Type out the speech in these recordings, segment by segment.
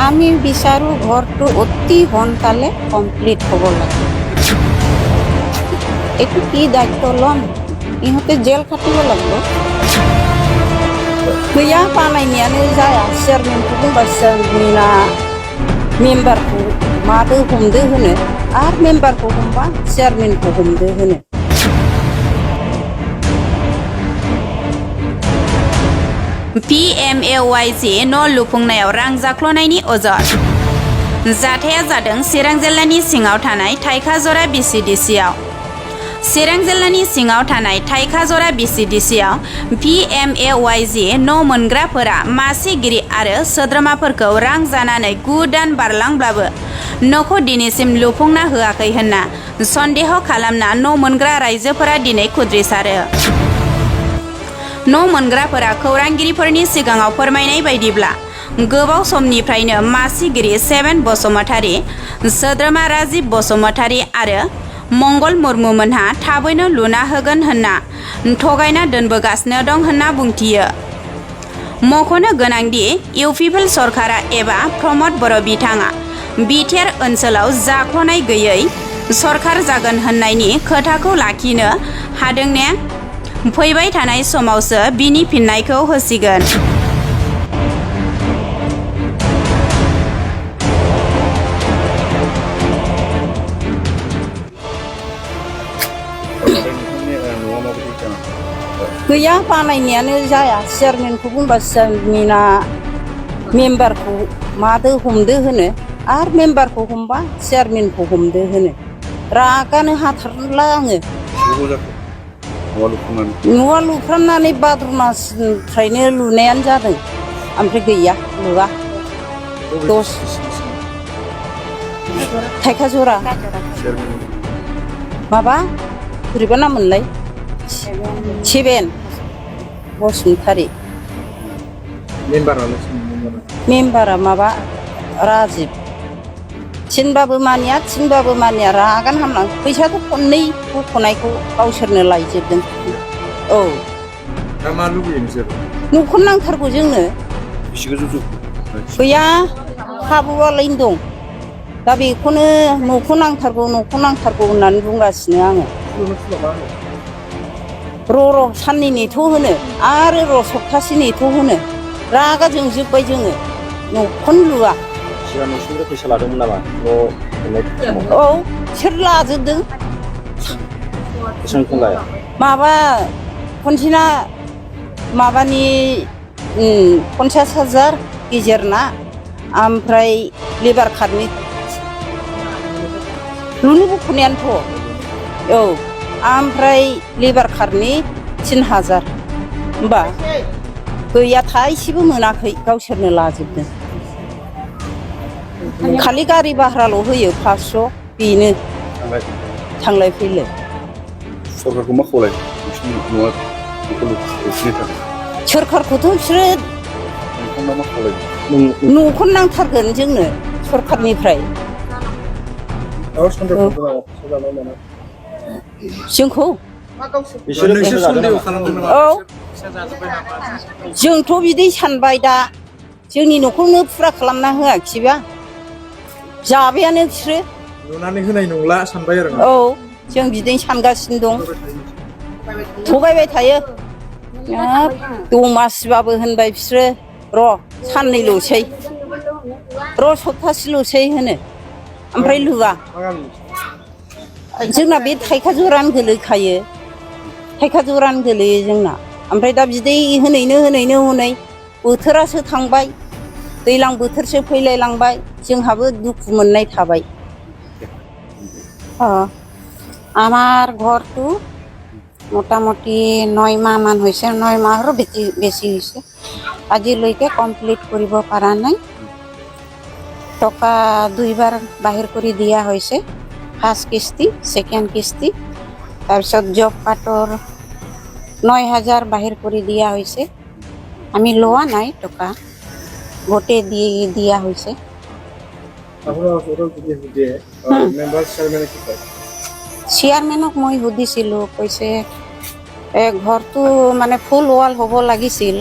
আমি বিচাৰো ঘৰটো অতি সোনকালে কমপ্লিট হ'ব লাগে। এইটো কি দায়িত্ব ল'ম, ইহঁতে জেল খাটিব লাগিব। गैया बानायनायानो जाया चेयारमेनखौ बुंबासो जोंना मेम्बारखौ मादो हमदो होनो आरो मेम्बारखौ हमबा चेयारमेनखौ हमदो होनो। PMAYG न' लुफुंनायाव रां जाख्ल'नायनि अजद जाथाया जादों चिरां जिल्लानि सिङाव थानाय थाइखाजरा BCDCआव। चिरां जिल्लानि सिङाव थानाय थाइखाजरा BCDCआव PMAYG न' मोनग्राफोरा मासिगिरि आरो सोद्रोमाफोरखौ रां जानानै 9 दान बारलांब्लाबो न'खौ दिनैसिम लुफुंना होआखै होनना सन्देह खालामना न' मोनग्रा रायजोफोरा दिनै खुद्रिसारो। न' मोनग्राफोरा खौरांगिरिफोरनि सिगाङाव फोरमायनाय बायदिब्ला गोबाव समनिफ्रायनो मासिगिरि सेभेन बसुमतारी, सोद्रोमा राजिब बसुमतारी आरो मंगल मुर्मु मोनहा थाबैनो लुना होगोन होनना थगायना दोनबोगासिनो दं होनना बुंथियो। मख'नो गोनांदि इउपिपिएल सरकारा एबा प्रमद बर' बिथाङा बिटिआर ओनसोलाव जाख्ल'नाय गैयै सरकार जागोन होननायनि खोथाखौ लाखिनो हादोंने फैबाय थानाय समावसो बिनि फिननायखौ होसिगोन। गैया बानायनायानो जाया चेयारमेनखौ बुंबासो जोंना मेम्बारखौ मादो हमदो होनो आरो मेम्बारखौ हमबा चेयारमेनखौ हमदो होनो। रागानो हाथारला आङो। न'आ लुफ्रामनानै भाद्र मासनिफ्रायनो लुनायानो जादों, ओमफ्राय गैया लुवा। थाइखाजरा माबा बोरैबा नाम मोनलाय सेभेन बसुमतारी। मेम्बारा माबा राजिब। थिनबाबो मानिया रागान हामलां। फैसाखौ खननै बख'नायखौ गावसोरनो लायजोबदों। औ दा मा लुबैयो नोंसोर? न'खौ नांथारगौ जोंनो। गैया खाबुआलायनो दं। दा बेखौनो न'खौ नांथारगौ होननानै बुंगासिनो आङो। र' साननै नेथ' होनो आरो र' सप्तासे नेथ' होनो। रागा जोंजोब्बाय जोङो, न'खौनो लुवा। सिगां नोंसिनिफ्राय फैसा लादोंमोन नामा? औ सोर लाजोबदों? बेसेबां लाया? माबा खनसेना माबानि 50,000 गेजेरना, ओमफ्राय लेबार कार्डनि लुनो बख'नायानोथ'। औ ओमफ्राय लेबार कार्डनि 3,000। होमबा गैया थाइसेबो मोनाखै, गावसोरनो लाजोबदों। खालि गारि भाराल' होयो 500, बेनो थांलाय फैलाय। सरकारखौ मा खावलाय सोरखारखौथ' बिसोरो मा खावलाय न'खौनो नांथारगोन जोंनो सरखारनिफ्राय। जोंखौ औ जोंथ' बिदि सानबाय, दा जोंनि न'खौनो फुरा खालामना होआखिसैबा जाबायानो बिसोरो लुनानै होनाय नंला सानबाय आरो। औ जों बिदिनो सानगासिनो दं। थगायबाय थायो। दमासिबाबो होनबाय बिसोरो र' साननैल'सै, र' सप्तासेल'सै होनो, ओमफ्राय लुवा। जोंना बे थाइखाजरानो गोलैखायो, थाइखाजरानो गोलैयो जोंना। ओमफ्राय दा बिदै होनैनो हनै बोथोरासो थांबाय, दैज्लां बोथोरसो फैलायलांबाय, जोंहाबो दुखु मोननाय थाबाय। আমার ঘরটো মোটামুটি 9 মাহ মান হৈছে, 9 মাহৰো বেছি হৈছে। আজিলৈকে কমপ্লিট কৰিব পৰা নাই। টকা 2বাৰ বাহিৰ কৰি দিয়া হৈছে, ফাৰ্ষ্ট কিস্তি, ছেকেণ্ড কিস্তি। তাৰপিছত জব কাৰ্ডৰ 9,000 বাহিৰ কৰি দিয়া হৈছে। আমি লোৱা নাই টকা, গোটেই দিয়া হৈছে। চেয়াৰমেনক মই সুধিছিলোঁ, কৈছে ঘৰটো মানে ফুল ৱাল হ'ব লাগিছিল,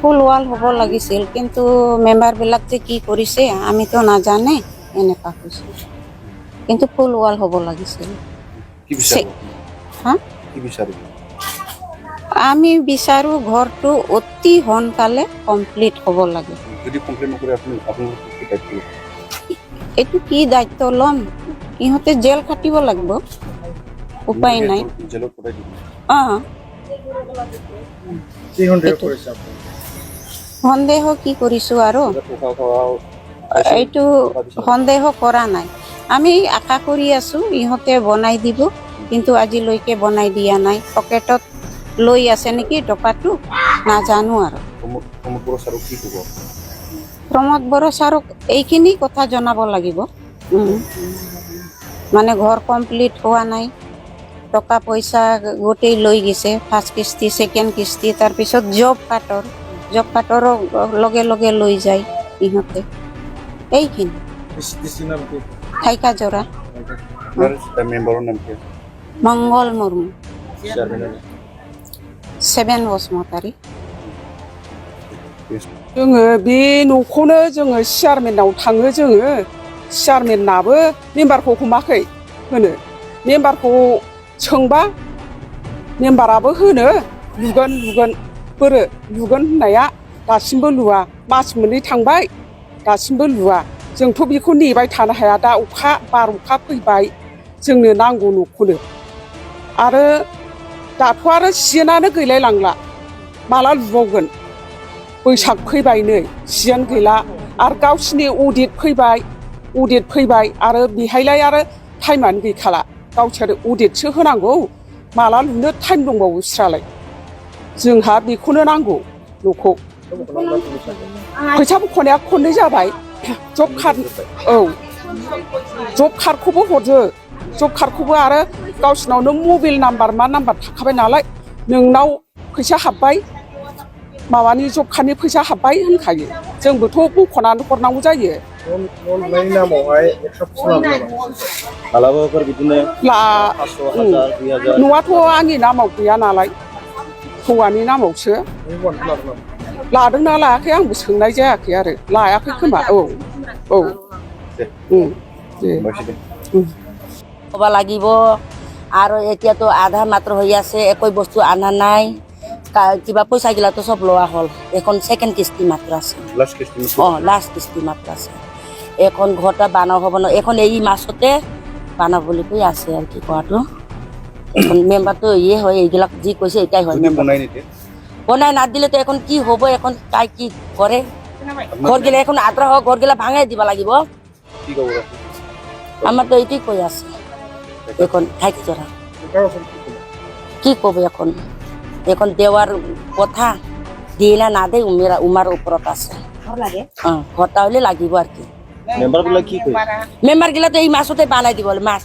ফুল ৱাল হ'ব লাগিছিল কিন্তু মেম্বাৰবিলাক যে কি কৰিছে আমিতো নাজানে এনেকুৱা কৈছে কিন্তু ফুল ৱাল হ'ব লাগিছিল কি বিচাৰিব হা কি বিচাৰিব আমি বিচাৰোঁ ঘৰটো অতি সোনকালে কমপ্লিট হ'ব লাগে যদি কমপ্লেইন নকৰে আপোনালোকৰ কি দায়িত্ব ল'ব? এইটো কি দায়িত্ব ল'ম ইহঁতে জেল খাটিব লাগিব উপায় নাই জেলত পঠাই দিব অঁ কি সন্দেহ কৰিছে আপুনি সন্দেহ কি কৰিছোঁ আৰু টকা খোৱা এইটো সন্দেহ কৰা নাই আমি আশা কৰি আছোঁ ইহঁতে বনাই দিব কিন্তু আজিলৈকে বনাই দিয়া নাই পকেটত লৈ আছে নেকি টকাটো নাজানো আৰু সমগ্ৰ ছাৰক কি ক'ব প্ৰমোদ বড়ো ছাৰক এইখিনি কথা জনাব লাগিব মানে ঘৰ কমপ্লিট হোৱা নাই টকা পইচা গোটেই লৈ গৈছে ফাৰ্ষ্ট কিস্তি ছেকেণ্ড কিস্তি তাৰপিছত জব কাৰ্ডৰ লগে লগে লৈ যায় ইহঁতে এইখিনি থাইকা জৰা আপোনাৰ মেম্বাৰৰ নাম কি মংগল মুৰ্মু চেয়াৰমেনৰ 7 बसुमतारी जोङो बे न'खौनो जोङो चेयारमेनाव थाङो जोङो चेयारमेनाबो मेम्बारखौ हमाखै होनो मेम्बारखौ सोंबा मेम्बाराबो होनो लुगोन बोरो लुगोन होननाया दासिमबो लुवा मास मोननै थांबाय दासिमबो लुवा जोंथ' बेखौ नेबाय थानो हाया दा बार अखा फैबाय जोंनो नांगौ न'खौनो आरो दाथ' आरो सिजोनानो गैलाय लांला माला लुबावगोन बैसाग फैबाय नै सिजोन गैला आरो गावसिनि अडिट फैबाय आरो बेहायलाय आरो टाइमानो गैखाला गावसोर अडिटसो होनांगौ माला लुनो टाइम दंबावो बिस्रालाय जोंहा बेखौनो नांगौ न'खौ फैसा बख'नाया खननै जाबाय जब कार्ड औ जब कार्डखौबो हरदो जब कार्डखौबो आरो गावसिनावनो मबाइल नाम्बार मा नाम्बार थाखाबाय नालाय नोंनाव फैसा हाबबाय माबानि जब कार्डनि फैसा हाबबाय होनखायो जोंबोथ' बख'नानै हरनांगौ जायो मालाबाफोर बिदिनो 500,000 2,000 न'आथ' आंनि नामाव गैया नालाय हौवानि नामावसो लादोंना लायाखै आंबो सोंनाय जायाखै आरो लायाखै खोमा औ দে হ'ব লাগিব আৰু এতিয়াতো আধা মাত্ৰ হৈ আছে একো বস্তু আনা নাই কিবা পইচা গিলাতো চব লোৱা হ'ল এখন ছেকেণ্ড কিস্তি মাত্ৰ আছে লাষ্ট কিস্তি লাষ্ট কিস্তি মাত্ৰ আছে এখন ঘৰটা বানাও হ'ব ন এখন এই মাছতে বানাব বুলি কৈ আছে আৰু কি কোৱাটো এখন মেম্বাৰটো হয় এইবিলাক যি কৈছে এটাই হয় বনাই নিতে বনাই নাদিলেতো এখন কি হ'ব এখন তাই কি কৰে ঘৰগিলা এখন আঁতৰা হওক ঘৰগিলা ভাঙাই দিব লাগিব কি ক'ব আমাৰতো এইটোৱে কৈ আছে এখন ঠাইত জৰা কি ক'ব এখন দেৱাৰ কথা দিয়ে না নাদে উমাৰ ওপৰত আছে ঘৰটা হ'লে লাগিব আৰু কি মেম্বাৰবিলাক কি কয় মেম্বাৰ গিলাতো এই মাছতে বানাই দিব মাছ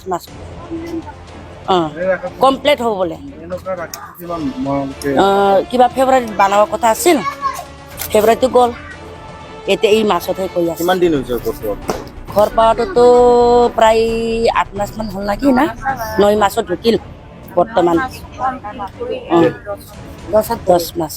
কমপ্লিট হ'ব বোলে কিবা ফেব্ৰুৱাৰীত বনাব কথা আছিল ফেব্ৰুৱাৰীটো গ'ল এতিয়া এই মাছতহে কৈ আছে কিমান দিন হৈছে ঘৰ পাৱাটোতো প্ৰায় 8 মাস মান হ'ল নাকি না 9 মাসত ঢুকিল বৰ্তমান 10 মাস